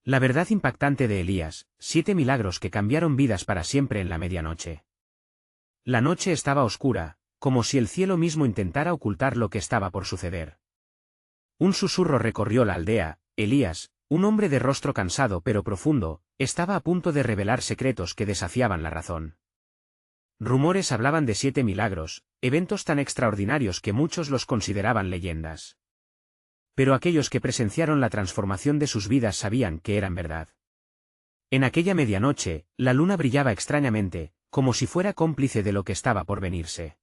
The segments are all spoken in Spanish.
La verdad impactante de Elías, 7 milagros que cambiaron vidas para siempre en la medianoche. La noche estaba oscura, como si el cielo mismo intentara ocultar lo que estaba por suceder. Un susurro recorrió la aldea. Elías, un hombre de rostro cansado pero profundo, estaba a punto de revelar secretos que desafiaban la razón. Rumores hablaban de 7 milagros, eventos tan extraordinarios que muchos los consideraban leyendas. Pero aquellos que presenciaron la transformación de sus vidas sabían que eran verdad. En aquella medianoche, la luna brillaba extrañamente, como si fuera cómplice de lo que estaba por venirse.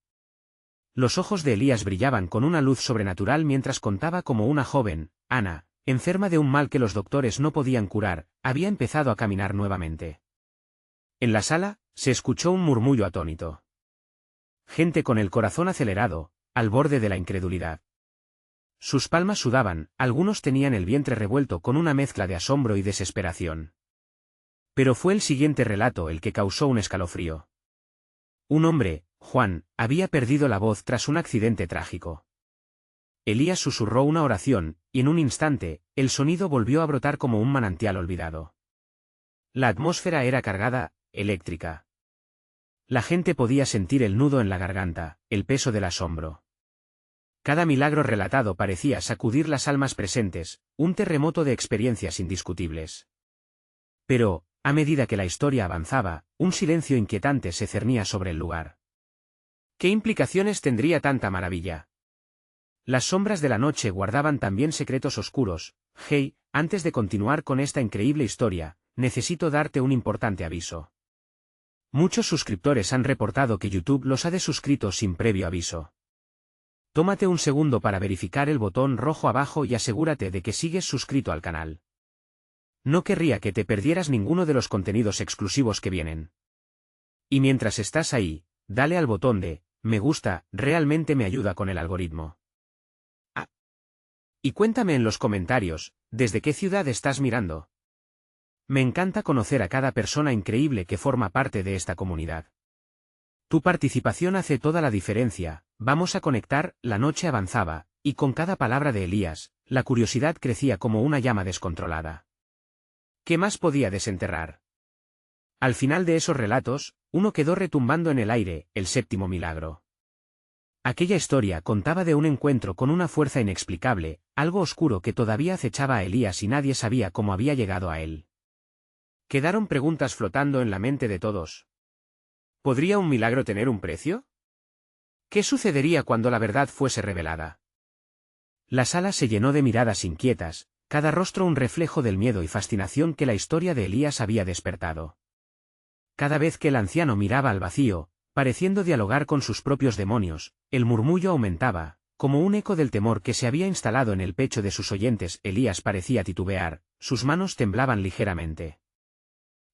Los ojos de Elías brillaban con una luz sobrenatural mientras contaba cómo una joven, Ana, enferma de un mal que los doctores no podían curar, había empezado a caminar nuevamente. En la sala, se escuchó un murmullo atónito. Gente con el corazón acelerado, al borde de la incredulidad. Sus palmas sudaban, algunos tenían el vientre revuelto con una mezcla de asombro y desesperación. Pero fue el siguiente relato el que causó un escalofrío. Un hombre, Juan, había perdido la voz tras un accidente trágico. Elías susurró una oración, y en un instante, el sonido volvió a brotar como un manantial olvidado. La atmósfera era cargada, eléctrica. La gente podía sentir el nudo en la garganta, el peso del asombro. Cada milagro relatado parecía sacudir las almas presentes, un terremoto de experiencias indiscutibles. Pero, a medida que la historia avanzaba, un silencio inquietante se cernía sobre el lugar. ¿Qué implicaciones tendría tanta maravilla? Las sombras de la noche guardaban también secretos oscuros. Hey, antes de continuar con esta increíble historia, necesito darte un importante aviso. Muchos suscriptores han reportado que YouTube los ha desuscrito sin previo aviso. Tómate un segundo para verificar el botón rojo abajo y asegúrate de que sigues suscrito al canal. No querría que te perdieras ninguno de los contenidos exclusivos que vienen. Y mientras estás ahí, dale al botón de me gusta, realmente me ayuda con el algoritmo. Ah. Y cuéntame en los comentarios, ¿desde qué ciudad estás mirando? Me encanta conocer a cada persona increíble que forma parte de esta comunidad. Tu participación hace toda la diferencia. Vamos a conectar. La noche avanzaba, y con cada palabra de Elías, la curiosidad crecía como una llama descontrolada. ¿Qué más podía desenterrar? Al final de esos relatos, uno quedó retumbando en el aire, el 7º milagro. Aquella historia contaba de un encuentro con una fuerza inexplicable, algo oscuro que todavía acechaba a Elías y nadie sabía cómo había llegado a él. Quedaron preguntas flotando en la mente de todos. ¿Podría un milagro tener un precio? ¿Qué sucedería cuando la verdad fuese revelada? La sala se llenó de miradas inquietas, cada rostro un reflejo del miedo y fascinación que la historia de Elías había despertado. Cada vez que el anciano miraba al vacío, pareciendo dialogar con sus propios demonios, el murmullo aumentaba, como un eco del temor que se había instalado en el pecho de sus oyentes. Elías parecía titubear, sus manos temblaban ligeramente.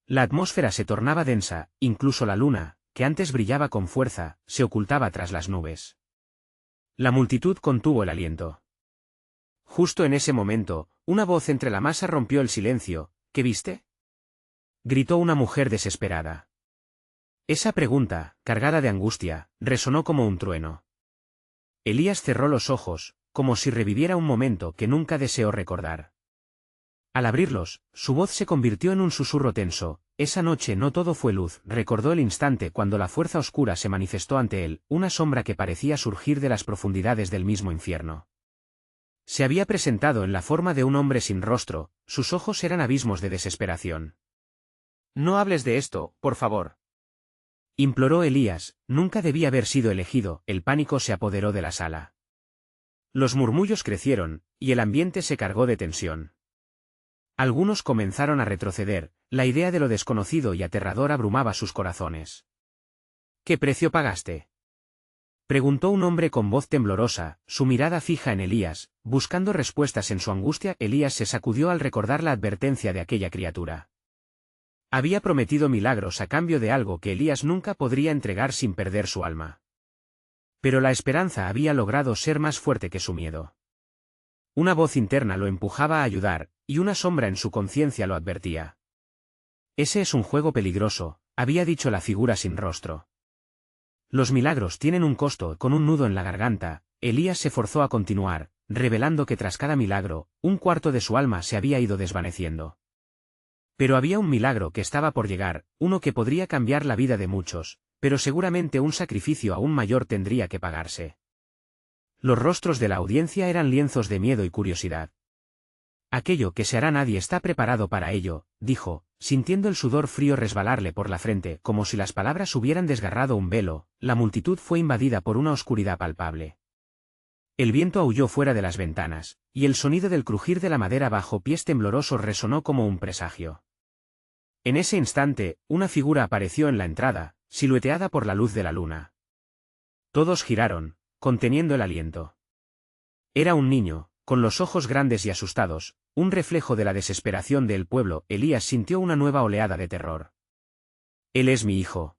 La atmósfera se tornaba densa, incluso la luna, que antes brillaba con fuerza, se ocultaba tras las nubes. La multitud contuvo el aliento. Justo en ese momento, una voz entre la masa rompió el silencio. ¿Qué viste?, gritó una mujer desesperada. Esa pregunta, cargada de angustia, resonó como un trueno. Elías cerró los ojos, como si reviviera un momento que nunca deseó recordar. Al abrirlos, su voz se convirtió en un susurro tenso. Esa noche no todo fue luz. Recordó el instante cuando la fuerza oscura se manifestó ante él, una sombra que parecía surgir de las profundidades del mismo infierno. Se había presentado en la forma de un hombre sin rostro, sus ojos eran abismos de desesperación. No hables de esto, por favor. Imploró Elías, nunca debía haber sido elegido. El pánico se apoderó de la sala. Los murmullos crecieron, y el ambiente se cargó de tensión. Algunos comenzaron a retroceder, la idea de lo desconocido y aterrador abrumaba sus corazones. ¿Qué precio pagaste?, preguntó un hombre con voz temblorosa, su mirada fija en Elías, buscando respuestas en su angustia. Elías se sacudió al recordar la advertencia de aquella criatura. Había prometido milagros a cambio de algo que Elías nunca podría entregar sin perder su alma. Pero la esperanza había logrado ser más fuerte que su miedo. Una voz interna lo empujaba a ayudar, y una sombra en su conciencia lo advertía. Ese es un juego peligroso, había dicho la figura sin rostro. Los milagros tienen un costo. Con un nudo en la garganta, Elías se forzó a continuar, revelando que tras cada milagro, un cuarto de su alma se había ido desvaneciendo. Pero había un milagro que estaba por llegar, uno que podría cambiar la vida de muchos, pero seguramente un sacrificio aún mayor tendría que pagarse. Los rostros de la audiencia eran lienzos de miedo y curiosidad. Aquello que se hará nadie está preparado para ello, dijo, sintiendo el sudor frío resbalarle por la frente como si las palabras hubieran desgarrado un velo. La multitud fue invadida por una oscuridad palpable. El viento aulló fuera de las ventanas, y el sonido del crujir de la madera bajo pies temblorosos resonó como un presagio. En ese instante, una figura apareció en la entrada, silueteada por la luz de la luna. Todos giraron, conteniendo el aliento. Era un niño, con los ojos grandes y asustados, un reflejo de la desesperación del pueblo. Elías sintió una nueva oleada de terror. «Él es mi hijo».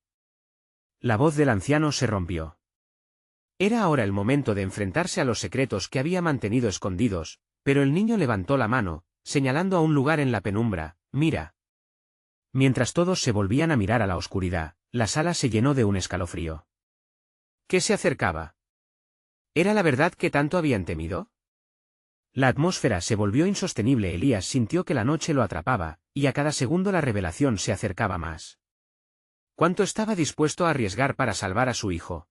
La voz del anciano se rompió. Era ahora el momento de enfrentarse a los secretos que había mantenido escondidos, pero el niño levantó la mano, señalando a un lugar en la penumbra. «Mira». Mientras todos se volvían a mirar a la oscuridad, la sala se llenó de un escalofrío. ¿Qué se acercaba? ¿Era la verdad que tanto habían temido? La atmósfera se volvió insostenible. Elías sintió que la noche lo atrapaba, y a cada segundo la revelación se acercaba más. ¿Cuánto estaba dispuesto a arriesgar para salvar a su hijo?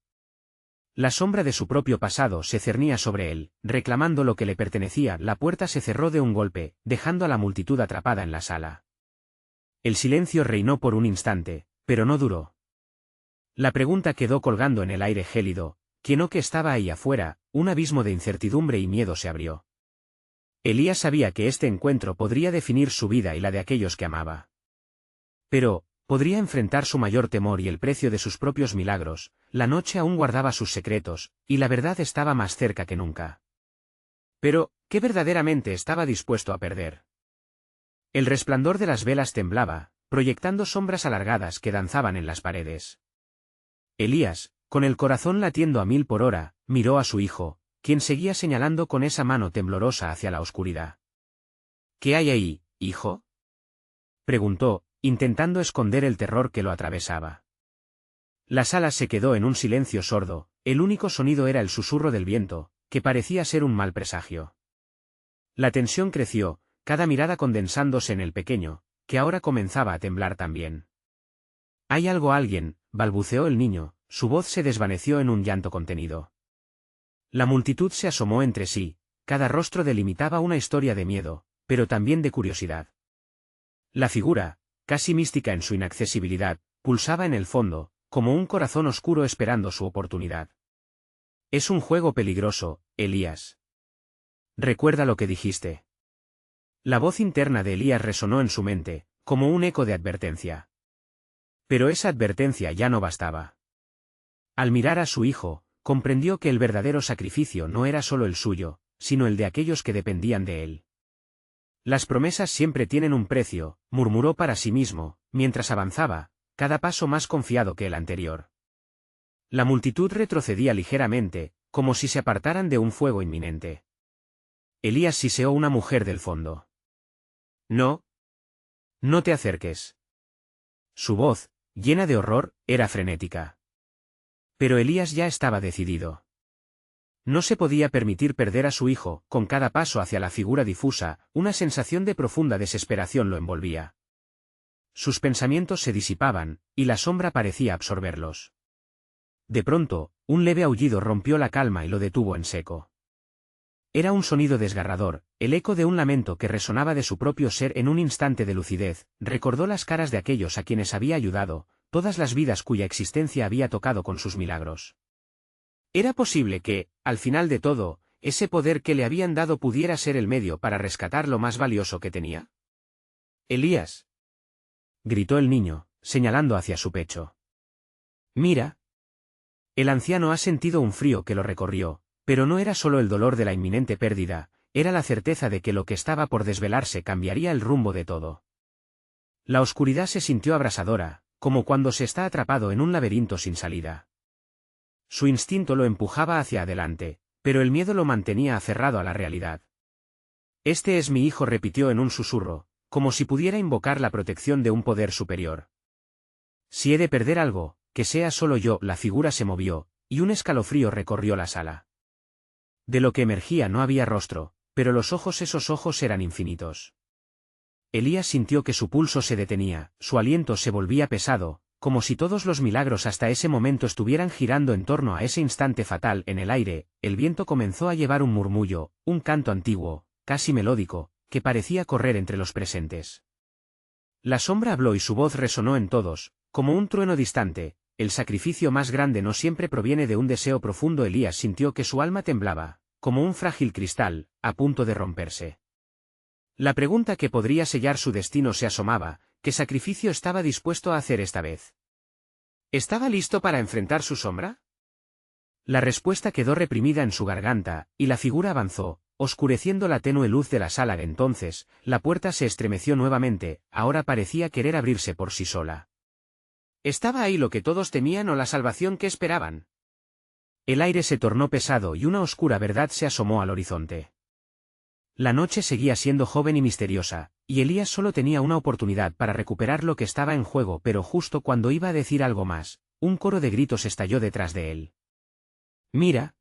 La sombra de su propio pasado se cernía sobre él, reclamando lo que le pertenecía. La puerta se cerró de un golpe, dejando a la multitud atrapada en la sala. El silencio reinó por un instante, pero no duró. La pregunta quedó colgando en el aire gélido. ¿Quién o qué estaba ahí afuera? Un abismo de incertidumbre y miedo se abrió. Elías sabía que este encuentro podría definir su vida y la de aquellos que amaba. Pero, podría enfrentar su mayor temor y el precio de sus propios milagros. La noche aún guardaba sus secretos, y la verdad estaba más cerca que nunca. Pero, ¿qué verdaderamente estaba dispuesto a perder? El resplandor de las velas temblaba, proyectando sombras alargadas que danzaban en las paredes. Elías, con el corazón latiendo a 1000 por hora, miró a su hijo, quien seguía señalando con esa mano temblorosa hacia la oscuridad. «¿Qué hay ahí, hijo?», preguntó, intentando esconder el terror que lo atravesaba. La sala se quedó en un silencio sordo. El único sonido era el susurro del viento, que parecía ser un mal presagio. La tensión creció, cada mirada condensándose en el pequeño, que ahora comenzaba a temblar también. «Hay algo, alguien», balbuceó el niño, su voz se desvaneció en un llanto contenido. La multitud se asomó entre sí, cada rostro delimitaba una historia de miedo, pero también de curiosidad. La figura, casi mística en su inaccesibilidad, pulsaba en el fondo, como un corazón oscuro esperando su oportunidad. «Es un juego peligroso, Elías. Recuerda lo que dijiste». La voz interna de Elías resonó en su mente, como un eco de advertencia. Pero esa advertencia ya no bastaba. Al mirar a su hijo, comprendió que el verdadero sacrificio no era solo el suyo, sino el de aquellos que dependían de él. «Las promesas siempre tienen un precio», murmuró para sí mismo, mientras avanzaba, cada paso más confiado que el anterior. La multitud retrocedía ligeramente, como si se apartaran de un fuego inminente. Elías siseó una mujer del fondo. «No. No te acerques». Su voz, llena de horror, era frenética. Pero Elías ya estaba decidido. No se podía permitir perder a su hijo. Con cada paso hacia la figura difusa, una sensación de profunda desesperación lo envolvía. Sus pensamientos se disipaban, y la sombra parecía absorberlos. De pronto, un leve aullido rompió la calma y lo detuvo en seco. Era un sonido desgarrador, el eco de un lamento que resonaba de su propio ser. En un instante de lucidez, recordó las caras de aquellos a quienes había ayudado, todas las vidas cuya existencia había tocado con sus milagros. ¿Era posible que, al final de todo, ese poder que le habían dado pudiera ser el medio para rescatar lo más valioso que tenía? «Elías», gritó el niño, señalando hacia su pecho. «Mira». El anciano ha sentido un frío que lo recorrió, pero no era solo el dolor de la inminente pérdida, era la certeza de que lo que estaba por desvelarse cambiaría el rumbo de todo. La oscuridad se sintió abrasadora, como cuando se está atrapado en un laberinto sin salida. Su instinto lo empujaba hacia adelante, pero el miedo lo mantenía aferrado a la realidad. «Este es mi hijo», repitió en un susurro, como si pudiera invocar la protección de un poder superior. «Si he de perder algo, que sea solo yo». La figura se movió, y un escalofrío recorrió la sala. De lo que emergía no había rostro, pero esos ojos eran infinitos. Elías sintió que su pulso se detenía, su aliento se volvía pesado, como si todos los milagros hasta ese momento estuvieran girando en torno a ese instante fatal. En el aire, el viento comenzó a llevar un murmullo, un canto antiguo, casi melódico, que parecía correr entre los presentes. La sombra habló y su voz resonó en todos, como un trueno distante. El sacrificio más grande no siempre proviene de un deseo profundo. Elías sintió que su alma temblaba, como un frágil cristal, a punto de romperse. La pregunta que podría sellar su destino se asomaba: ¿qué sacrificio estaba dispuesto a hacer esta vez? ¿Estaba listo para enfrentar su sombra? La respuesta quedó reprimida en su garganta, y la figura avanzó, oscureciendo la tenue luz de la sala. Entonces, la puerta se estremeció nuevamente, ahora parecía querer abrirse por sí sola. ¿Estaba ahí lo que todos temían o la salvación que esperaban? El aire se tornó pesado y una oscura verdad se asomó al horizonte. La noche seguía siendo joven y misteriosa, y Elías solo tenía una oportunidad para recuperar lo que estaba en juego, pero justo cuando iba a decir algo más, un coro de gritos estalló detrás de él. «¡Mira!»,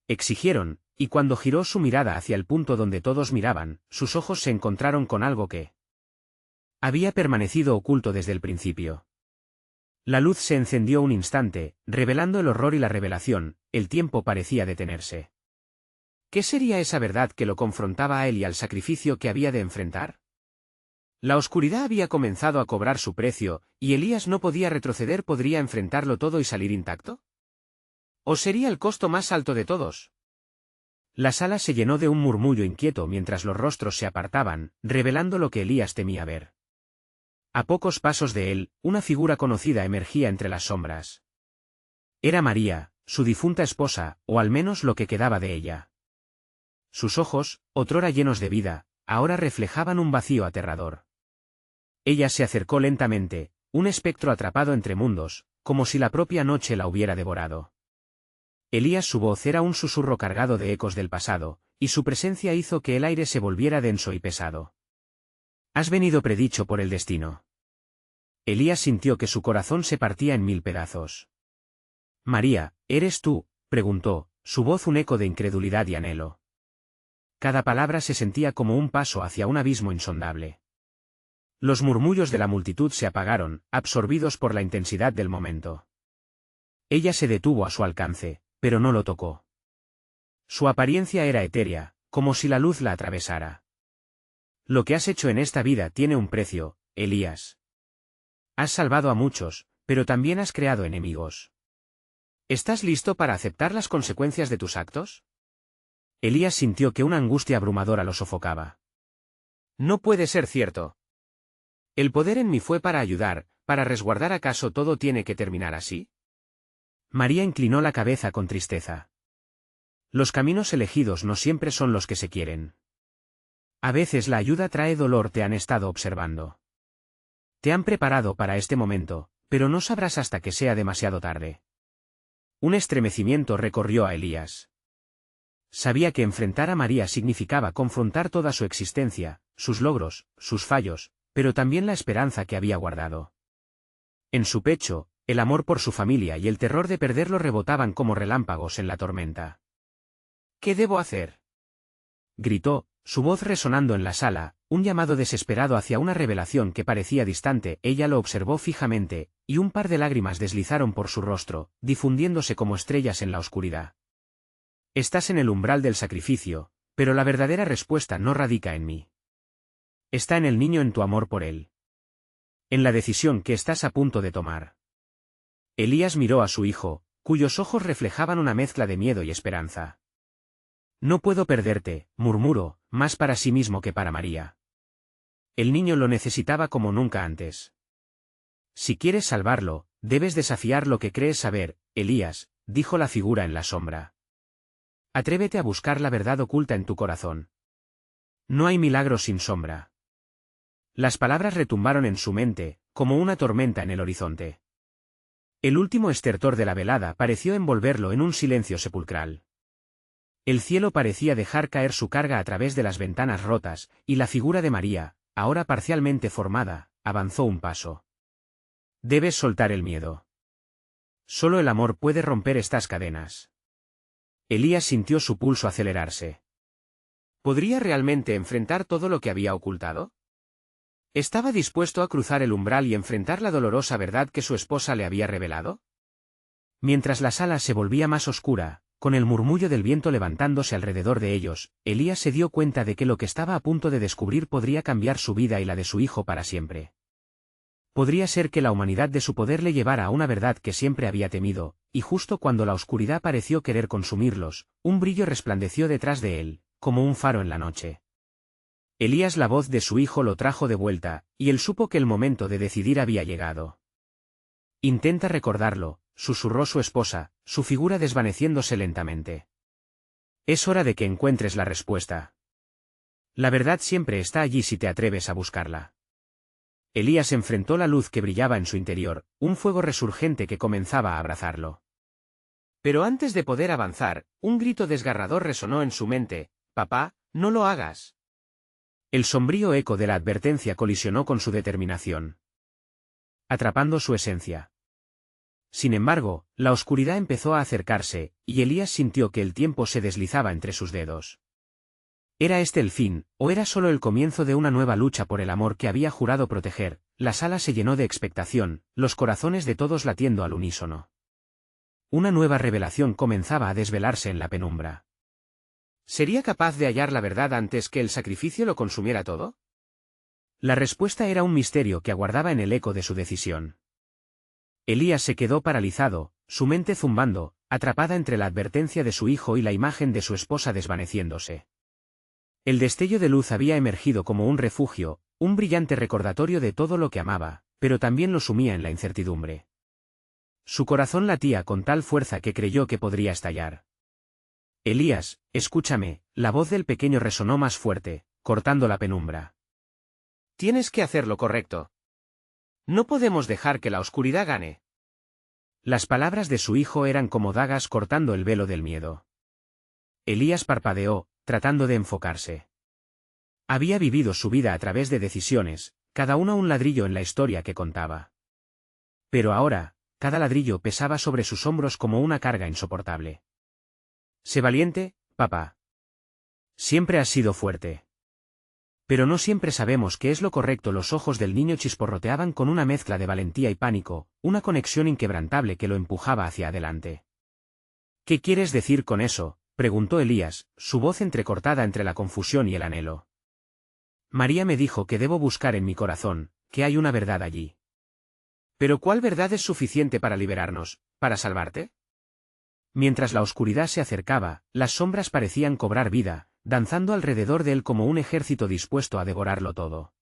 exigieron, y cuando giró su mirada hacia el punto donde todos miraban, sus ojos se encontraron con algo que había permanecido oculto desde el principio. La luz se encendió un instante, revelando el horror y la revelación. El tiempo parecía detenerse. ¿Qué sería esa verdad que lo confrontaba a él y al sacrificio que había de enfrentar? La oscuridad había comenzado a cobrar su precio, y Elías no podía retroceder. ¿Podría enfrentarlo todo y salir intacto? ¿O sería el costo más alto de todos? La sala se llenó de un murmullo inquieto mientras los rostros se apartaban, revelando lo que Elías temía ver. A pocos pasos de él, una figura conocida emergía entre las sombras. Era María, su difunta esposa, o al menos lo que quedaba de ella. Sus ojos, otrora llenos de vida, ahora reflejaban un vacío aterrador. Ella se acercó lentamente, un espectro atrapado entre mundos, como si la propia noche la hubiera devorado. Elías, su voz era un susurro cargado de ecos del pasado, y su presencia hizo que el aire se volviera denso y pesado. «Has venido predicho por el destino». Elías sintió que su corazón se partía en 1000 pedazos. «María, ¿eres tú?», preguntó, su voz un eco de incredulidad y anhelo. Cada palabra se sentía como un paso hacia un abismo insondable. Los murmullos de la multitud se apagaron, absorbidos por la intensidad del momento. Ella se detuvo a su alcance, pero no lo tocó. Su apariencia era etérea, como si la luz la atravesara. «Lo que has hecho en esta vida tiene un precio, Elías. Has salvado a muchos, pero también has creado enemigos. ¿Estás listo para aceptar las consecuencias de tus actos?». Elías sintió que una angustia abrumadora lo sofocaba. «No puede ser cierto. El poder en mí fue para ayudar, para resguardar. ¿Acaso todo tiene que terminar así?». María inclinó la cabeza con tristeza. «Los caminos elegidos no siempre son los que se quieren. A veces la ayuda trae dolor». «Te han estado observando. Te han preparado para este momento, pero no sabrás hasta que sea demasiado tarde». Un estremecimiento recorrió a Elías. Sabía que enfrentar a María significaba confrontar toda su existencia, sus logros, sus fallos, pero también la esperanza que había guardado. En su pecho, el amor por su familia y el terror de perderlo rebotaban como relámpagos en la tormenta. «¿Qué debo hacer?», gritó, su voz resonando en la sala, un llamado desesperado hacia una revelación que parecía distante. Ella lo observó fijamente, y un par de lágrimas deslizaron por su rostro, difundiéndose como estrellas en la oscuridad. «Estás en el umbral del sacrificio, pero la verdadera respuesta no radica en mí. Está en el niño, en tu amor por él. En la decisión que estás a punto de tomar». Elías miró a su hijo, cuyos ojos reflejaban una mezcla de miedo y esperanza. «No puedo perderte», murmuró, más para sí mismo que para María. El niño lo necesitaba como nunca antes. «Si quieres salvarlo, debes desafiar lo que crees saber, Elías», dijo la figura en la sombra. «Atrévete a buscar la verdad oculta en tu corazón. No hay milagros sin sombra». Las palabras retumbaron en su mente, como una tormenta en el horizonte. El último estertor de la velada pareció envolverlo en un silencio sepulcral. El cielo parecía dejar caer su carga a través de las ventanas rotas, y la figura de María, ahora parcialmente formada, avanzó un paso. «Debes soltar el miedo. Solo el amor puede romper estas cadenas». Elías sintió su pulso acelerarse. ¿Podría realmente enfrentar todo lo que había ocultado? ¿Estaba dispuesto a cruzar el umbral y enfrentar la dolorosa verdad que su esposa le había revelado? Mientras la sala se volvía más oscura, con el murmullo del viento levantándose alrededor de ellos, Elías se dio cuenta de que lo que estaba a punto de descubrir podría cambiar su vida y la de su hijo para siempre. Podría ser que la humanidad de su poder le llevara a una verdad que siempre había temido, y justo cuando la oscuridad pareció querer consumirlos, un brillo resplandeció detrás de él, como un faro en la noche. Elías, la voz de su hijo lo trajo de vuelta, y él supo que el momento de decidir había llegado. Intenta recordarlo, susurró su esposa, su figura desvaneciéndose lentamente. Es hora de que encuentres la respuesta. La verdad siempre está allí si te atreves a buscarla. Elías enfrentó la luz que brillaba en su interior, un fuego resurgente que comenzaba a abrazarlo. Pero antes de poder avanzar, un grito desgarrador resonó en su mente: «Papá, no lo hagas». El sombrío eco de la advertencia colisionó con su determinación, atrapando su esencia. Sin embargo, la oscuridad empezó a acercarse, y Elías sintió que el tiempo se deslizaba entre sus dedos. ¿Era este el fin, o era solo el comienzo de una nueva lucha por el amor que había jurado proteger? La sala se llenó de expectación, los corazones de todos latiendo al unísono. Una nueva revelación comenzaba a desvelarse en la penumbra. ¿Sería capaz de hallar la verdad antes que el sacrificio lo consumiera todo? La respuesta era un misterio que aguardaba en el eco de su decisión. Elías se quedó paralizado, su mente zumbando, atrapada entre la advertencia de su hijo y la imagen de su esposa desvaneciéndose. El destello de luz había emergido como un refugio, un brillante recordatorio de todo lo que amaba, pero también lo sumía en la incertidumbre. Su corazón latía con tal fuerza que creyó que podría estallar. «Elías, escúchame», la voz del pequeño resonó más fuerte, cortando la penumbra. «Tienes que hacer lo correcto. No podemos dejar que la oscuridad gane». Las palabras de su hijo eran como dagas cortando el velo del miedo. Elías parpadeó, tratando de enfocarse. Había vivido su vida a través de decisiones, cada una un ladrillo en la historia que contaba. Pero ahora, cada ladrillo pesaba sobre sus hombros como una carga insoportable. «Sé valiente, papá. Siempre has sido fuerte». Pero no siempre sabemos qué es lo correcto. Los ojos del niño chisporroteaban con una mezcla de valentía y pánico, una conexión inquebrantable que lo empujaba hacia adelante. «¿Qué quieres decir con eso?», preguntó Elías, su voz entrecortada entre la confusión y el anhelo. «María me dijo que debo buscar en mi corazón, que hay una verdad allí». «¿Pero cuál verdad es suficiente para liberarnos, para salvarte?». Mientras la oscuridad se acercaba, las sombras parecían cobrar vida, danzando alrededor de él como un ejército dispuesto a devorarlo todo.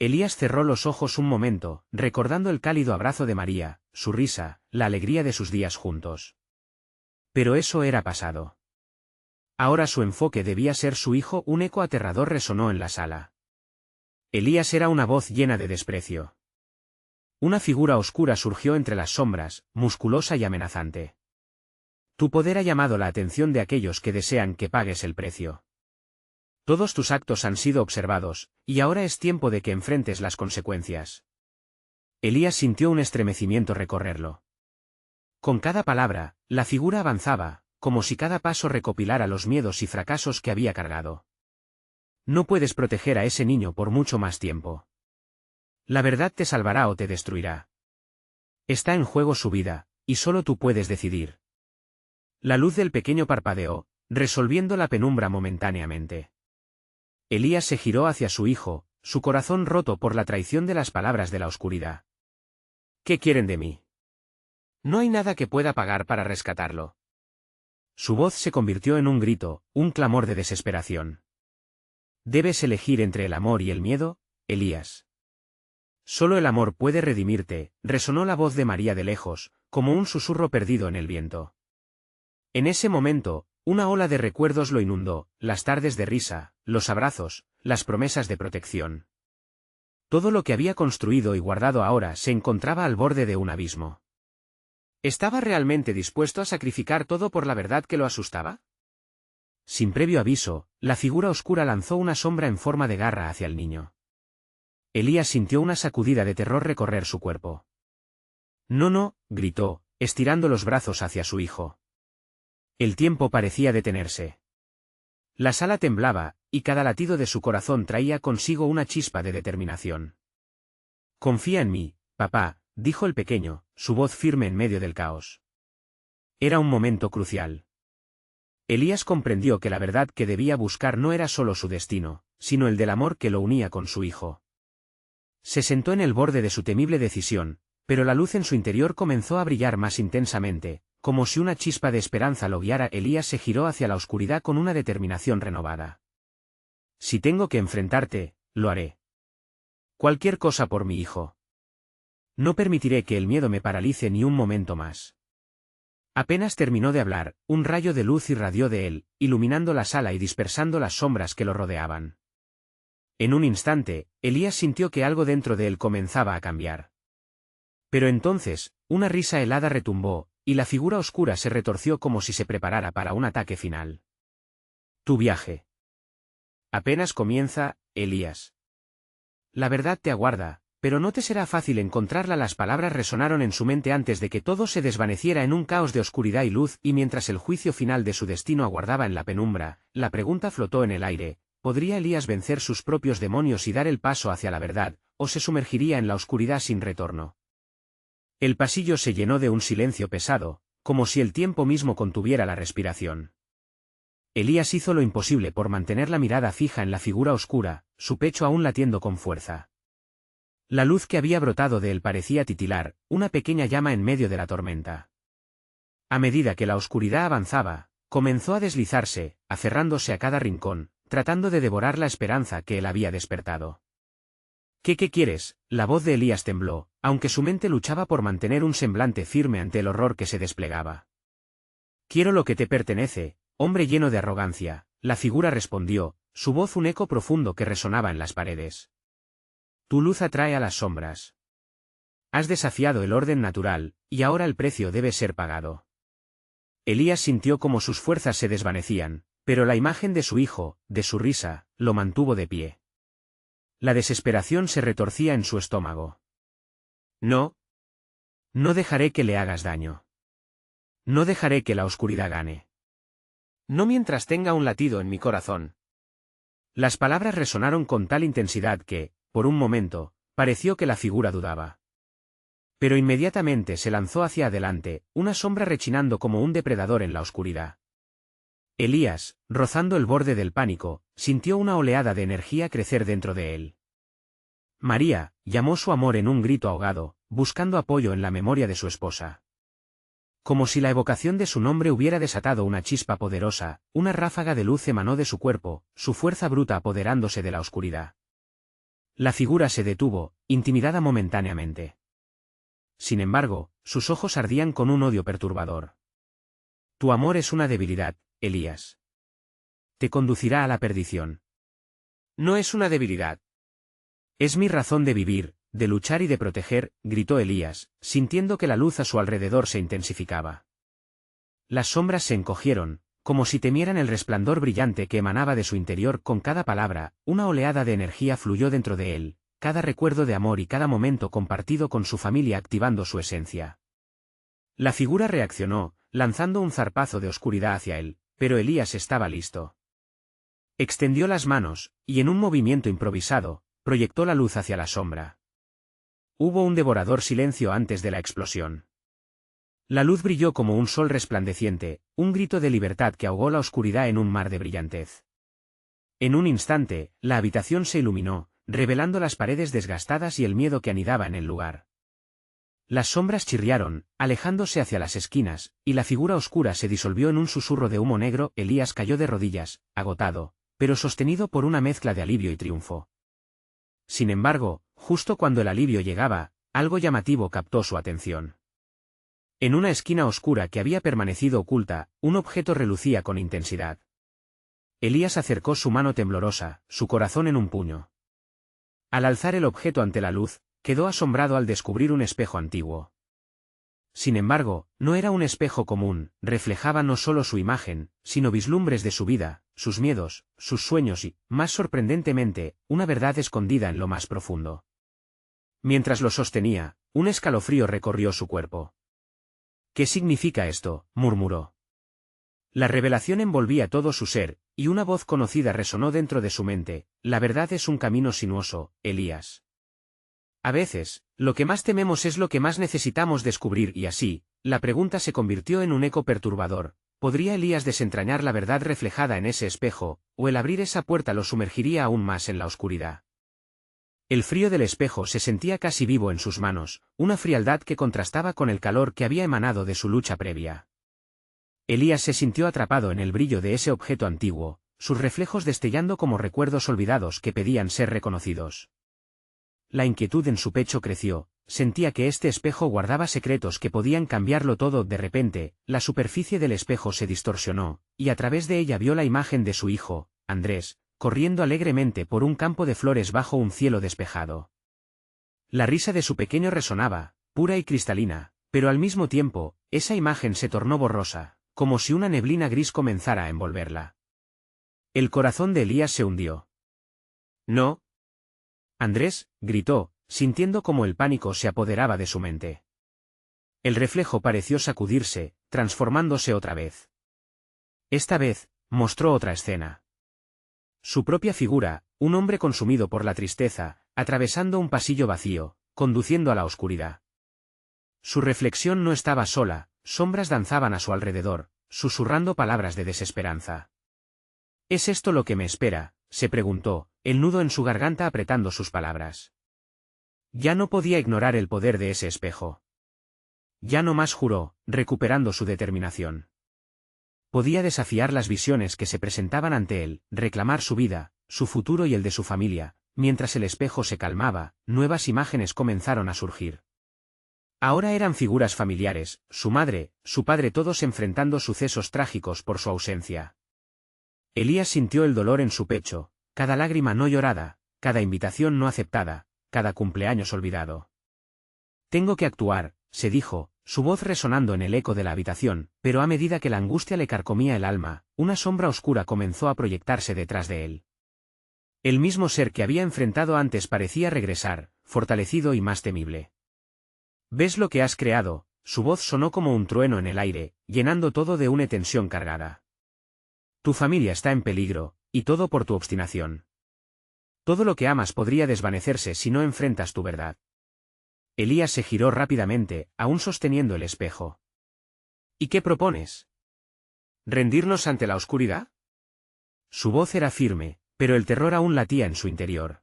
Elías cerró los ojos un momento, recordando el cálido abrazo de María, su risa, la alegría de sus días juntos. Pero eso era pasado. Ahora su enfoque debía ser su hijo. Un eco aterrador resonó en la sala. Elías era una voz llena de desprecio. Una figura oscura surgió entre las sombras, musculosa y amenazante. «Tu poder ha llamado la atención de aquellos que desean que pagues el precio. Todos tus actos han sido observados, y ahora es tiempo de que enfrentes las consecuencias». Elías sintió un estremecimiento recorrerlo. Con cada palabra, la figura avanzaba, como si cada paso recopilara los miedos y fracasos que había cargado. «No puedes proteger a ese niño por mucho más tiempo. La verdad te salvará o te destruirá. Está en juego su vida, y solo tú puedes decidir». La luz del pequeño parpadeó, resolviendo la penumbra momentáneamente. Elías se giró hacia su hijo, su corazón roto por la traición de las palabras de la oscuridad. «¿Qué quieren de mí? No hay nada que pueda pagar para rescatarlo». Su voz se convirtió en un grito, un clamor de desesperación. «Debes elegir entre el amor y el miedo, Elías. Solo el amor puede redimirte», resonó la voz de María de lejos, como un susurro perdido en el viento. En ese momento, una ola de recuerdos lo inundó, las tardes de risa, los abrazos, las promesas de protección. Todo lo que había construido y guardado ahora se encontraba al borde de un abismo. ¿Estaba realmente dispuesto a sacrificar todo por la verdad que lo asustaba? Sin previo aviso, la figura oscura lanzó una sombra en forma de garra hacia el niño. Elías sintió una sacudida de terror recorrer su cuerpo. «No, no», gritó, estirando los brazos hacia su hijo. El tiempo parecía detenerse. La sala temblaba, y cada latido de su corazón traía consigo una chispa de determinación. «Confía en mí, papá», dijo el pequeño, su voz firme en medio del caos. Era un momento crucial. Elías comprendió que la verdad que debía buscar no era solo su destino, sino el del amor que lo unía con su hijo. Se sentó en el borde de su temible decisión, pero la luz en su interior comenzó a brillar más intensamente, como si una chispa de esperanza lo guiara. Elías se giró hacia la oscuridad con una determinación renovada. «Si tengo que enfrentarte, lo haré. Cualquier cosa por mi hijo. No permitiré que el miedo me paralice ni un momento más». Apenas terminó de hablar, un rayo de luz irradió de él, iluminando la sala y dispersando las sombras que lo rodeaban. En un instante, Elías sintió que algo dentro de él comenzaba a cambiar. Pero entonces, una risa helada retumbó, y la figura oscura se retorció como si se preparara para un ataque final. «Tu viaje apenas comienza, Elías. La verdad te aguarda, pero no te será fácil encontrarla». Las palabras resonaron en su mente antes de que todo se desvaneciera en un caos de oscuridad y luz, y mientras el juicio final de su destino aguardaba en la penumbra, la pregunta flotó en el aire: ¿podría Elías vencer sus propios demonios y dar el paso hacia la verdad, o se sumergiría en la oscuridad sin retorno? El pasillo se llenó de un silencio pesado, como si el tiempo mismo contuviera la respiración. Elías hizo lo imposible por mantener la mirada fija en la figura oscura, su pecho aún latiendo con fuerza. La luz que había brotado de él parecía titilar, una pequeña llama en medio de la tormenta. A medida que la oscuridad avanzaba, comenzó a deslizarse, aferrándose a cada rincón, tratando de devorar la esperanza que él había despertado. ¿Qué quieres? La voz de Elías tembló, aunque su mente luchaba por mantener un semblante firme ante el horror que se desplegaba. «Quiero lo que te pertenece, hombre lleno de arrogancia», la figura respondió, su voz un eco profundo que resonaba en las paredes. «Tu luz atrae a las sombras. Has desafiado el orden natural, y ahora el precio debe ser pagado». Elías sintió como sus fuerzas se desvanecían, pero la imagen de su hijo, de su risa, lo mantuvo de pie. La desesperación se retorcía en su estómago. «No. No dejaré que le hagas daño. No dejaré que la oscuridad gane. No mientras tenga un latido en mi corazón». Las palabras resonaron con tal intensidad que, por un momento, pareció que la figura dudaba. Pero inmediatamente se lanzó hacia adelante, una sombra rechinando como un depredador en la oscuridad. Elías, rozando el borde del pánico, sintió una oleada de energía crecer dentro de él. «María», llamó su amor en un grito ahogado, buscando apoyo en la memoria de su esposa. Como si la evocación de su nombre hubiera desatado una chispa poderosa, una ráfaga de luz emanó de su cuerpo, su fuerza bruta apoderándose de la oscuridad. La figura se detuvo, intimidada momentáneamente. Sin embargo, sus ojos ardían con un odio perturbador. «Tu amor es una debilidad, Elías. Te conducirá a la perdición». «No es una debilidad. Es mi razón de vivir, de luchar y de proteger», gritó Elías, sintiendo que la luz a su alrededor se intensificaba. Las sombras se encogieron, como si temieran el resplandor brillante que emanaba de su interior. Con cada palabra, una oleada de energía fluyó dentro de él, cada recuerdo de amor y cada momento compartido con su familia activando su esencia. La figura reaccionó, lanzando un zarpazo de oscuridad hacia él, pero Elías estaba listo. Extendió las manos, y en un movimiento improvisado, proyectó la luz hacia la sombra. Hubo un devorador silencio antes de la explosión. La luz brilló como un sol resplandeciente, un grito de libertad que ahogó la oscuridad en un mar de brillantez. En un instante, la habitación se iluminó, revelando las paredes desgastadas y el miedo que anidaba en el lugar. Las sombras chirriaron, alejándose hacia las esquinas, y la figura oscura se disolvió en un susurro de humo negro. Elías cayó de rodillas, agotado, pero sostenido por una mezcla de alivio y triunfo. Sin embargo, justo cuando el alivio llegaba, algo llamativo captó su atención. En una esquina oscura que había permanecido oculta, un objeto relucía con intensidad. Elías acercó su mano temblorosa, su corazón en un puño. Al alzar el objeto ante la luz, quedó asombrado al descubrir un espejo antiguo. Sin embargo, no era un espejo común, reflejaba no solo su imagen, sino vislumbres de su vida, sus miedos, sus sueños y, más sorprendentemente, una verdad escondida en lo más profundo. Mientras lo sostenía, un escalofrío recorrió su cuerpo. «¿Qué significa esto?», murmuró. La revelación envolvía todo su ser, y una voz conocida resonó dentro de su mente: la verdad es un camino sinuoso, Elías. A veces, lo que más tememos es lo que más necesitamos descubrir, y así, la pregunta se convirtió en un eco perturbador: ¿podría Elías desentrañar la verdad reflejada en ese espejo, o el abrir esa puerta lo sumergiría aún más en la oscuridad? El frío del espejo se sentía casi vivo en sus manos, una frialdad que contrastaba con el calor que había emanado de su lucha previa. Elías se sintió atrapado en el brillo de ese objeto antiguo, sus reflejos destellando como recuerdos olvidados que pedían ser reconocidos. La inquietud en su pecho creció, sentía que este espejo guardaba secretos que podían cambiarlo todo. De repente, la superficie del espejo se distorsionó, y a través de ella vio la imagen de su hijo, Andrés, corriendo alegremente por un campo de flores bajo un cielo despejado. La risa de su pequeño resonaba, pura y cristalina, pero al mismo tiempo, esa imagen se tornó borrosa, como si una neblina gris comenzara a envolverla. El corazón de Elías se hundió. «No». «Andrés», gritó, sintiendo como el pánico se apoderaba de su mente. El reflejo pareció sacudirse, transformándose otra vez. Esta vez, mostró otra escena. Su propia figura, un hombre consumido por la tristeza, atravesando un pasillo vacío, conduciendo a la oscuridad. Su reflexión no estaba sola, sombras danzaban a su alrededor, susurrando palabras de desesperanza. «¿Es esto lo que me espera?», se preguntó, el nudo en su garganta apretando sus palabras. Ya no podía ignorar el poder de ese espejo. Ya no más, juró, recuperando su determinación. Podía desafiar las visiones que se presentaban ante él, reclamar su vida, su futuro y el de su familia. Mientras el espejo se calmaba, nuevas imágenes comenzaron a surgir. Ahora eran figuras familiares, su madre, su padre, todos enfrentando sucesos trágicos por su ausencia. Elías sintió el dolor en su pecho, cada lágrima no llorada, cada invitación no aceptada, cada cumpleaños olvidado. «Tengo que actuar», se dijo, su voz resonando en el eco de la habitación, pero a medida que la angustia le carcomía el alma, una sombra oscura comenzó a proyectarse detrás de él. El mismo ser que había enfrentado antes parecía regresar, fortalecido y más temible. «¿Ves lo que has creado?», su voz sonó como un trueno en el aire, llenando todo de una tensión cargada. «Tu familia está en peligro, y todo por tu obstinación. Todo lo que amas podría desvanecerse si no enfrentas tu verdad». Elías se giró rápidamente, aún sosteniendo el espejo. «¿Y qué propones? ¿Rendirnos ante la oscuridad?». Su voz era firme, pero el terror aún latía en su interior.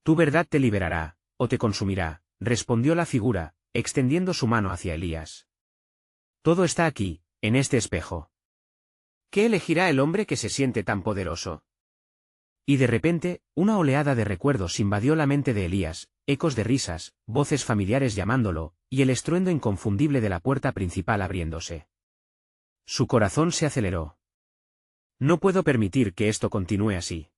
«Tu verdad te liberará, o te consumirá», respondió la figura, extendiendo su mano hacia Elías. «Todo está aquí, en este espejo. ¿Qué elegirá el hombre que se siente tan poderoso?». Y de repente, una oleada de recuerdos invadió la mente de Elías, ecos de risas, voces familiares llamándolo, y el estruendo inconfundible de la puerta principal abriéndose. Su corazón se aceleró. «No puedo permitir que esto continúe así.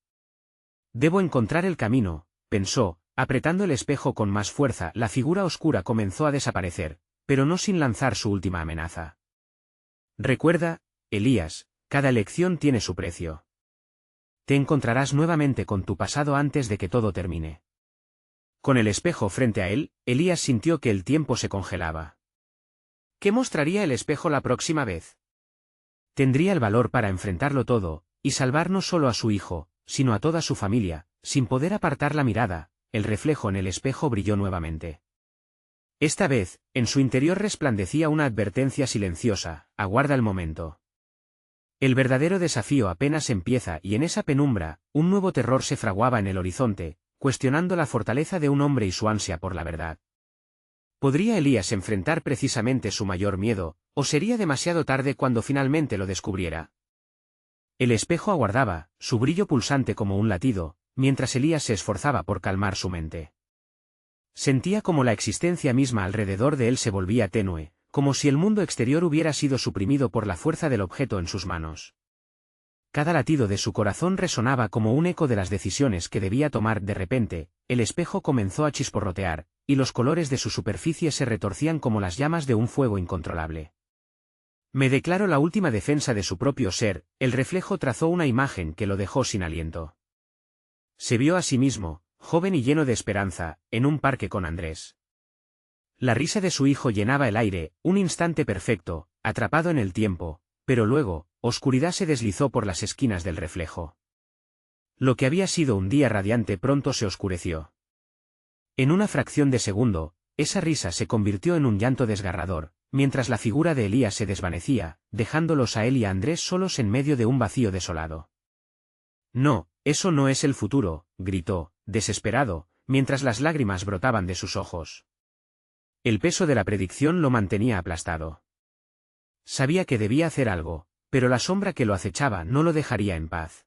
Debo encontrar el camino», pensó, apretando el espejo con más fuerza. La figura oscura comenzó a desaparecer, pero no sin lanzar su última amenaza. «Recuerda, Elías, cada elección tiene su precio. Te encontrarás nuevamente con tu pasado antes de que todo termine». Con el espejo frente a él, Elías sintió que el tiempo se congelaba. ¿Qué mostraría el espejo la próxima vez? Tendría el valor para enfrentarlo todo, y salvar no solo a su hijo, sino a toda su familia. Sin poder apartar la mirada, el reflejo en el espejo brilló nuevamente. Esta vez, en su interior resplandecía una advertencia silenciosa: aguarda el momento. El verdadero desafío apenas empieza, y en esa penumbra, un nuevo terror se fraguaba en el horizonte, cuestionando la fortaleza de un hombre y su ansia por la verdad. ¿Podría Elías enfrentar precisamente su mayor miedo, o sería demasiado tarde cuando finalmente lo descubriera? El espejo aguardaba, su brillo pulsante como un latido, mientras Elías se esforzaba por calmar su mente. Sentía como la existencia misma alrededor de él se volvía tenue, como si el mundo exterior hubiera sido suprimido por la fuerza del objeto en sus manos. Cada latido de su corazón resonaba como un eco de las decisiones que debía tomar. De repente, el espejo comenzó a chisporrotear, y los colores de su superficie se retorcían como las llamas de un fuego incontrolable. «Me declaro la última defensa de su propio ser», el reflejo trazó una imagen que lo dejó sin aliento. Se vio a sí mismo, joven y lleno de esperanza, en un parque con Andrés. La risa de su hijo llenaba el aire, un instante perfecto, atrapado en el tiempo, pero luego, oscuridad se deslizó por las esquinas del reflejo. Lo que había sido un día radiante pronto se oscureció. En una fracción de segundo, esa risa se convirtió en un llanto desgarrador, mientras la figura de Elías se desvanecía, dejándolos a él y a Andrés solos en medio de un vacío desolado. No, eso no es el futuro, gritó, desesperado, mientras las lágrimas brotaban de sus ojos. El peso de la predicción lo mantenía aplastado. Sabía que debía hacer algo, pero la sombra que lo acechaba no lo dejaría en paz.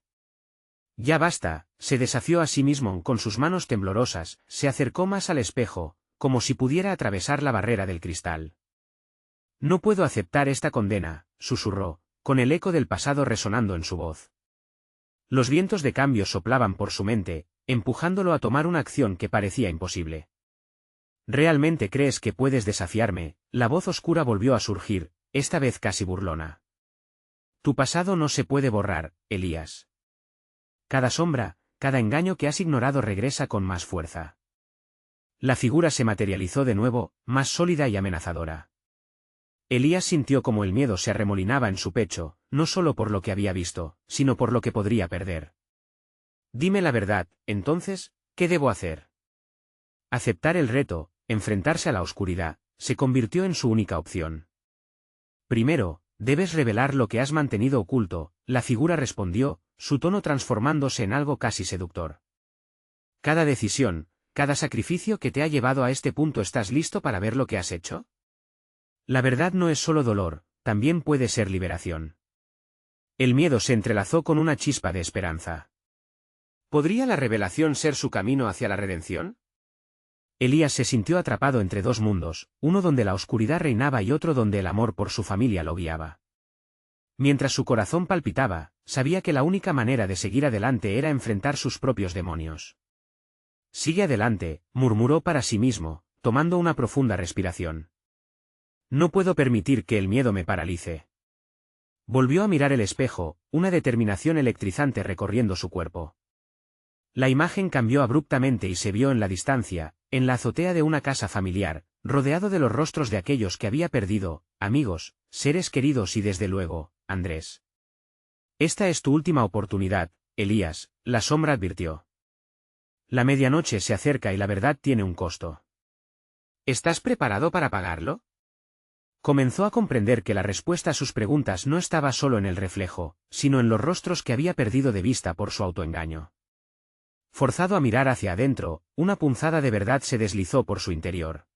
Ya basta, se desafió a sí mismo con sus manos temblorosas, se acercó más al espejo, como si pudiera atravesar la barrera del cristal. No puedo aceptar esta condena, susurró, con el eco del pasado resonando en su voz. Los vientos de cambio soplaban por su mente, empujándolo a tomar una acción que parecía imposible. ¿Realmente crees que puedes desafiarme? La voz oscura volvió a surgir, esta vez casi burlona. Tu pasado no se puede borrar, Elías. Cada sombra, cada engaño que has ignorado regresa con más fuerza. La figura se materializó de nuevo, más sólida y amenazadora. Elías sintió como el miedo se arremolinaba en su pecho, no solo por lo que había visto, sino por lo que podría perder. Dime la verdad, entonces, ¿qué debo hacer? Aceptar el reto, enfrentarse a la oscuridad, se convirtió en su única opción. Primero, debes revelar lo que has mantenido oculto, la figura respondió, su tono transformándose en algo casi seductor. Cada decisión, cada sacrificio que te ha llevado a este punto, ¿estás listo para ver lo que has hecho? La verdad no es solo dolor, también puede ser liberación. El miedo se entrelazó con una chispa de esperanza. ¿Podría la revelación ser su camino hacia la redención? Elías se sintió atrapado entre dos mundos, uno donde la oscuridad reinaba y otro donde el amor por su familia lo guiaba. Mientras su corazón palpitaba, sabía que la única manera de seguir adelante era enfrentar sus propios demonios. Sigue adelante, murmuró para sí mismo, tomando una profunda respiración. No puedo permitir que el miedo me paralice. Volvió a mirar el espejo, una determinación electrizante recorriendo su cuerpo. La imagen cambió abruptamente y se vio en la distancia, en la azotea de una casa familiar, rodeado de los rostros de aquellos que había perdido, amigos, seres queridos y desde luego, Andrés. Esta es tu última oportunidad, Elías, la sombra advirtió. La medianoche se acerca y la verdad tiene un costo. ¿Estás preparado para pagarlo? Comenzó a comprender que la respuesta a sus preguntas no estaba solo en el reflejo, sino en los rostros que había perdido de vista por su autoengaño. Forzado a mirar hacia adentro, una punzada de verdad se deslizó por su interior.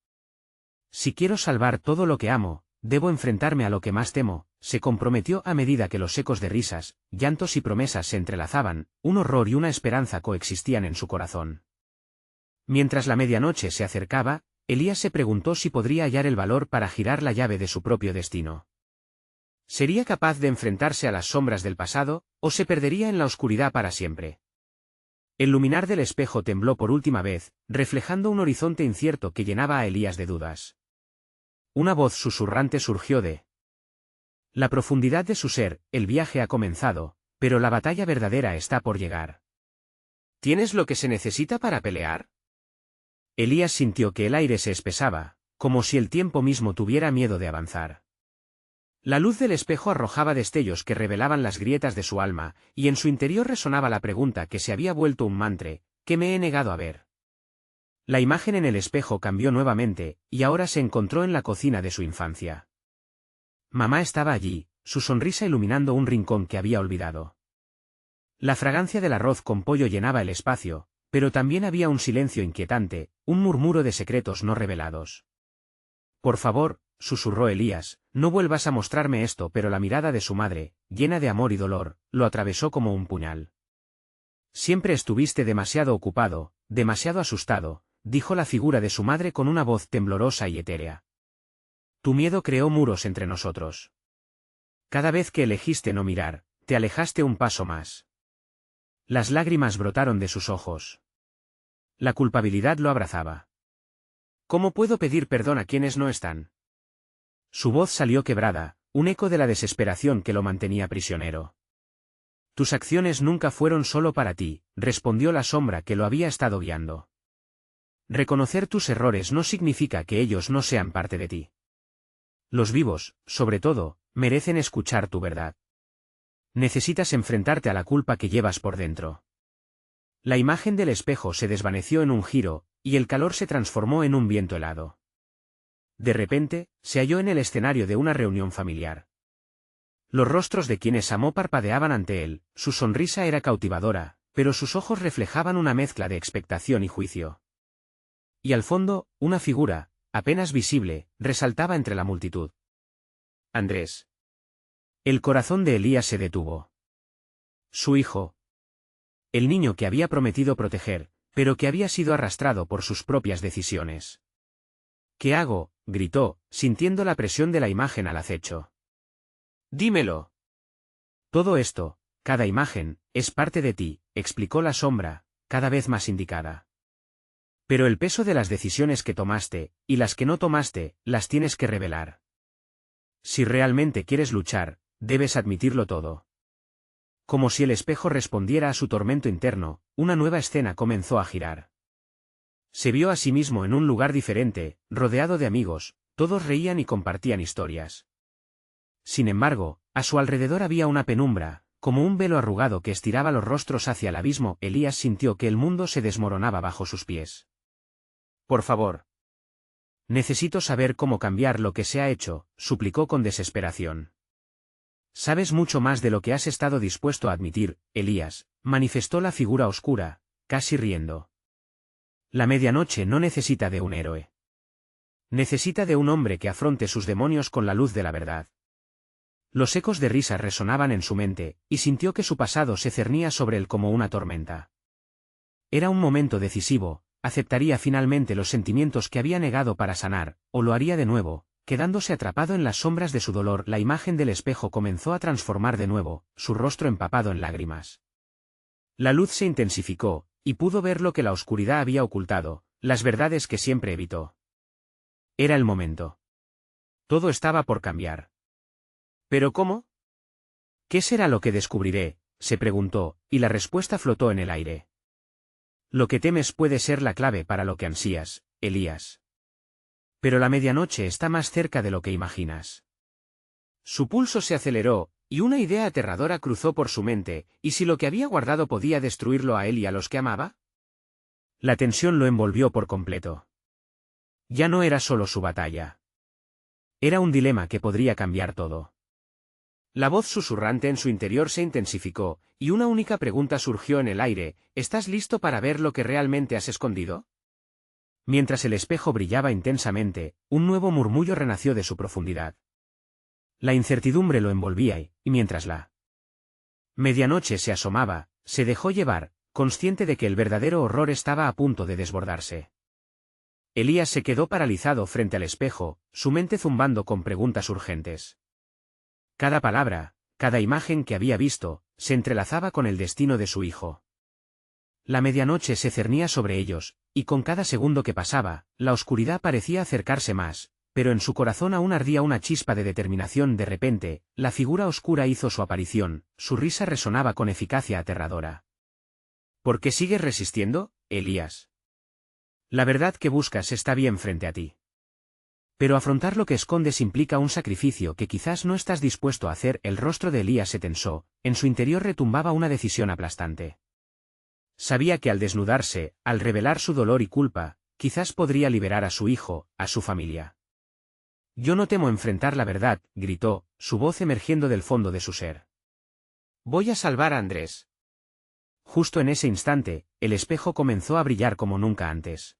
Si quiero salvar todo lo que amo, debo enfrentarme a lo que más temo, se comprometió a medida que los ecos de risas, llantos y promesas se entrelazaban, un horror y una esperanza coexistían en su corazón. Mientras la medianoche se acercaba, Elías se preguntó si podría hallar el valor para girar la llave de su propio destino. ¿Sería capaz de enfrentarse a las sombras del pasado, o se perdería en la oscuridad para siempre? El luminar del espejo tembló por última vez, reflejando un horizonte incierto que llenaba a Elías de dudas. Una voz susurrante surgió de la profundidad de su ser. El viaje ha comenzado, pero la batalla verdadera está por llegar. ¿Tienes lo que se necesita para pelear? Elías sintió que el aire se espesaba, como si el tiempo mismo tuviera miedo de avanzar. La luz del espejo arrojaba destellos que revelaban las grietas de su alma, y en su interior resonaba la pregunta que se había vuelto un mantra: ¿qué me he negado a ver? La imagen en el espejo cambió nuevamente, y ahora se encontró en la cocina de su infancia. Mamá estaba allí, su sonrisa iluminando un rincón que había olvidado. La fragancia del arroz con pollo llenaba el espacio, pero también había un silencio inquietante, un murmuro de secretos no revelados. Por favor, susurró Elías, no vuelvas a mostrarme esto, pero la mirada de su madre, llena de amor y dolor, lo atravesó como un puñal. Siempre estuviste demasiado ocupado, demasiado asustado, dijo la figura de su madre con una voz temblorosa y etérea. Tu miedo creó muros entre nosotros. Cada vez que elegiste no mirar, te alejaste un paso más. Las lágrimas brotaron de sus ojos. La culpabilidad lo abrazaba. ¿Cómo puedo pedir perdón a quienes no están? Su voz salió quebrada, un eco de la desesperación que lo mantenía prisionero. Tus acciones nunca fueron solo para ti, respondió la sombra que lo había estado guiando. Reconocer tus errores no significa que ellos no sean parte de ti. Los vivos, sobre todo, merecen escuchar tu verdad. Necesitas enfrentarte a la culpa que llevas por dentro. La imagen del espejo se desvaneció en un giro, y el calor se transformó en un viento helado. De repente, se halló en el escenario de una reunión familiar. Los rostros de quienes amó parpadeaban ante él, su sonrisa era cautivadora, pero sus ojos reflejaban una mezcla de expectación y juicio. Y al fondo, una figura, apenas visible, resaltaba entre la multitud. Andrés. El corazón de Elías se detuvo. Su hijo. El niño que había prometido proteger, pero que había sido arrastrado por sus propias decisiones. ¿Qué hago?, gritó, sintiendo la presión de la imagen al acecho. Dímelo. Todo esto, cada imagen, es parte de ti, explicó la sombra, cada vez más indicada. Pero el peso de las decisiones que tomaste, y las que no tomaste, las tienes que revelar. Si realmente quieres luchar, debes admitirlo todo. Como si el espejo respondiera a su tormento interno, una nueva escena comenzó a girar. Se vio a sí mismo en un lugar diferente, rodeado de amigos, todos reían y compartían historias. Sin embargo, a su alrededor había una penumbra, como un velo arrugado que estiraba los rostros hacia el abismo. Elías sintió que el mundo se desmoronaba bajo sus pies. Por favor. Necesito saber cómo cambiar lo que se ha hecho, suplicó con desesperación. Sabes mucho más de lo que has estado dispuesto a admitir, Elías, manifestó la figura oscura, casi riendo. La medianoche no necesita de un héroe. Necesita de un hombre que afronte sus demonios con la luz de la verdad. Los ecos de risa resonaban en su mente, y sintió que su pasado se cernía sobre él como una tormenta. Era un momento decisivo, aceptaría finalmente los sentimientos que había negado para sanar, o lo haría de nuevo, quedándose atrapado en las sombras de su dolor. La imagen del espejo comenzó a transformar de nuevo, su rostro empapado en lágrimas. La luz se intensificó, y pudo ver lo que la oscuridad había ocultado, las verdades que siempre evitó. Era el momento. Todo estaba por cambiar. ¿Pero cómo? ¿Qué será lo que descubriré?, se preguntó, y la respuesta flotó en el aire. Lo que temes puede ser la clave para lo que ansías, Elías. Pero la medianoche está más cerca de lo que imaginas. Su pulso se aceleró, y una idea aterradora cruzó por su mente. ¿Y si lo que había guardado podía destruirlo a él y a los que amaba? La tensión lo envolvió por completo. Ya no era solo su batalla. Era un dilema que podría cambiar todo. La voz susurrante en su interior se intensificó, y una única pregunta surgió en el aire: ¿estás listo para ver lo que realmente has escondido? Mientras el espejo brillaba intensamente, un nuevo murmullo renació de su profundidad. La incertidumbre lo envolvía y mientras la medianoche se asomaba, se dejó llevar, consciente de que el verdadero horror estaba a punto de desbordarse. Elías se quedó paralizado frente al espejo, su mente zumbando con preguntas urgentes. Cada palabra, cada imagen que había visto, se entrelazaba con el destino de su hijo. La medianoche se cernía sobre ellos, y con cada segundo que pasaba, la oscuridad parecía acercarse más, pero en su corazón aún ardía una chispa de determinación. De repente, la figura oscura hizo su aparición, su risa resonaba con eficacia aterradora. ¿Por qué sigues resistiendo, Elías? La verdad que buscas está bien frente a ti. Pero afrontar lo que escondes implica un sacrificio que quizás no estás dispuesto a hacer. El rostro de Elías se tensó, en su interior retumbaba una decisión aplastante. Sabía que al desnudarse, al revelar su dolor y culpa, quizás podría liberar a su hijo, a su familia. Yo no temo enfrentar la verdad, gritó, su voz emergiendo del fondo de su ser. Voy a salvar a Andrés. Justo en ese instante, el espejo comenzó a brillar como nunca antes.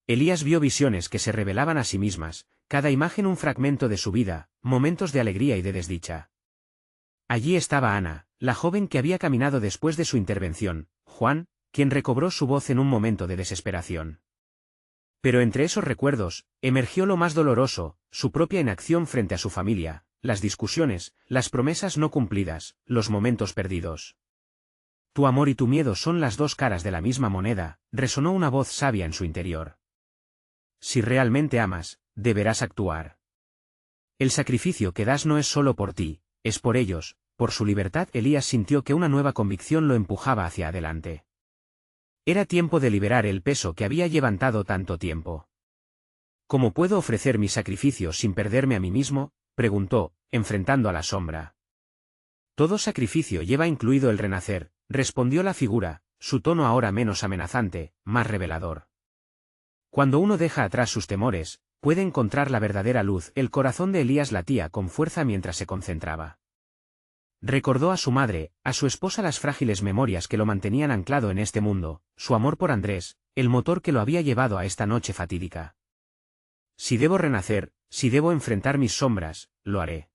Elías vio visiones que se revelaban a sí mismas, cada imagen un fragmento de su vida, momentos de alegría y de desdicha. Allí estaba Ana, la joven que había caminado después de su intervención, Juan, quien recobró su voz en un momento de desesperación. Pero entre esos recuerdos, emergió lo más doloroso, su propia inacción frente a su familia, las discusiones, las promesas no cumplidas, los momentos perdidos. Tu amor y tu miedo son las dos caras de la misma moneda, resonó una voz sabia en su interior. Si realmente amas, deberás actuar. El sacrificio que das no es solo por ti, es por ellos, por su libertad. Elías sintió que una nueva convicción lo empujaba hacia adelante. Era tiempo de liberar el peso que había levantado tanto tiempo. ¿Cómo puedo ofrecer mi sacrificio sin perderme a mí mismo?, preguntó, enfrentando a la sombra. Todo sacrificio lleva incluido el renacer, respondió la figura, su tono ahora menos amenazante, más revelador. Cuando uno deja atrás sus temores, puede encontrar la verdadera luz. El corazón de Elías latía con fuerza mientras se concentraba. Recordó a su madre, a su esposa, las frágiles memorias que lo mantenían anclado en este mundo, su amor por Andrés, el motor que lo había llevado a esta noche fatídica. Si debo renacer, si debo enfrentar mis sombras, lo haré.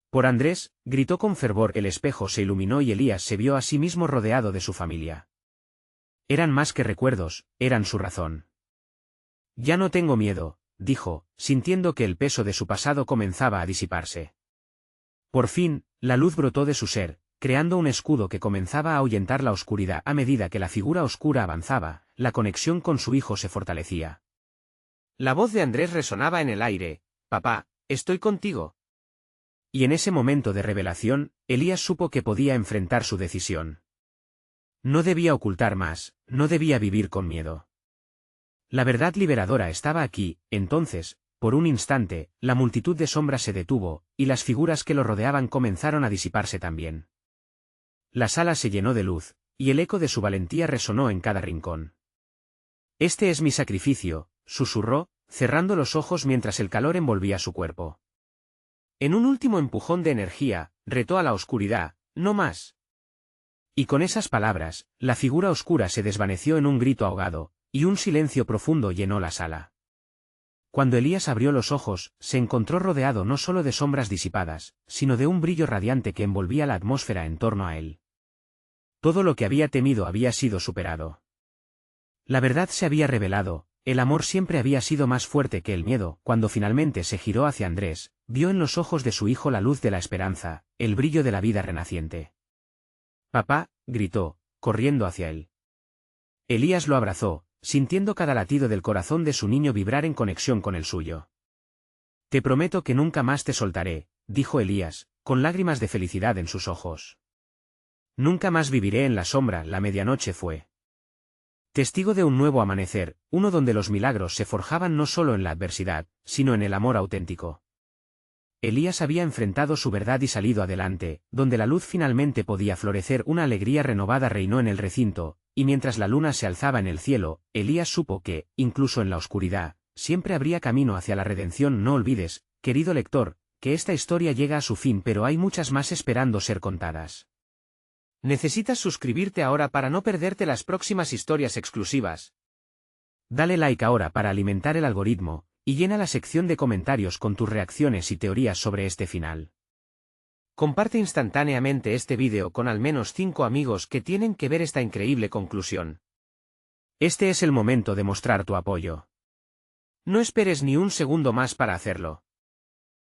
Por Andrés, gritó con fervor. El espejo se iluminó y Elías se vio a sí mismo rodeado de su familia. Eran más que recuerdos, eran su razón. Ya no tengo miedo, dijo, sintiendo que el peso de su pasado comenzaba a disiparse. Por fin, la luz brotó de su ser, creando un escudo que comenzaba a ahuyentar la oscuridad. A medida que la figura oscura avanzaba, la conexión con su hijo se fortalecía. La voz de Andrés resonaba en el aire: «Papá, estoy contigo». Y en ese momento de revelación, Elías supo que podía enfrentar su decisión. No debía ocultar más, no debía vivir con miedo. La verdad liberadora estaba aquí. Entonces, por un instante, la multitud de sombras se detuvo, y las figuras que lo rodeaban comenzaron a disiparse también. La sala se llenó de luz, y el eco de su valentía resonó en cada rincón. «Este es mi sacrificio», susurró, cerrando los ojos mientras el calor envolvía su cuerpo. En un último empujón de energía, retó a la oscuridad: «No más». Y con esas palabras, la figura oscura se desvaneció en un grito ahogado, y un silencio profundo llenó la sala. Cuando Elías abrió los ojos, se encontró rodeado no solo de sombras disipadas, sino de un brillo radiante que envolvía la atmósfera en torno a él. Todo lo que había temido había sido superado. La verdad se había revelado. El amor siempre había sido más fuerte que el miedo. Cuando finalmente se giró hacia Andrés, vio en los ojos de su hijo la luz de la esperanza, el brillo de la vida renaciente. «Papá», gritó, corriendo hacia él. Elías lo abrazó, sintiendo cada latido del corazón de su niño vibrar en conexión con el suyo. «Te prometo que nunca más te soltaré», dijo Elías, con lágrimas de felicidad en sus ojos. «Nunca más viviré en la sombra». La medianoche fue testigo de un nuevo amanecer, uno donde los milagros se forjaban no solo en la adversidad, sino en el amor auténtico. Elías había enfrentado su verdad y salido adelante, donde la luz finalmente podía florecer. Una alegría renovada reinó en el recinto, y mientras la luna se alzaba en el cielo, Elías supo que, incluso en la oscuridad, siempre habría camino hacia la redención. No olvides, querido lector, que esta historia llega a su fin, pero hay muchas más esperando ser contadas. Necesitas suscribirte ahora para no perderte las próximas historias exclusivas. Dale like ahora para alimentar el algoritmo, y llena la sección de comentarios con tus reacciones y teorías sobre este final. Comparte instantáneamente este vídeo con al menos 5 amigos que tienen que ver esta increíble conclusión. Este es el momento de mostrar tu apoyo. No esperes ni un segundo más para hacerlo.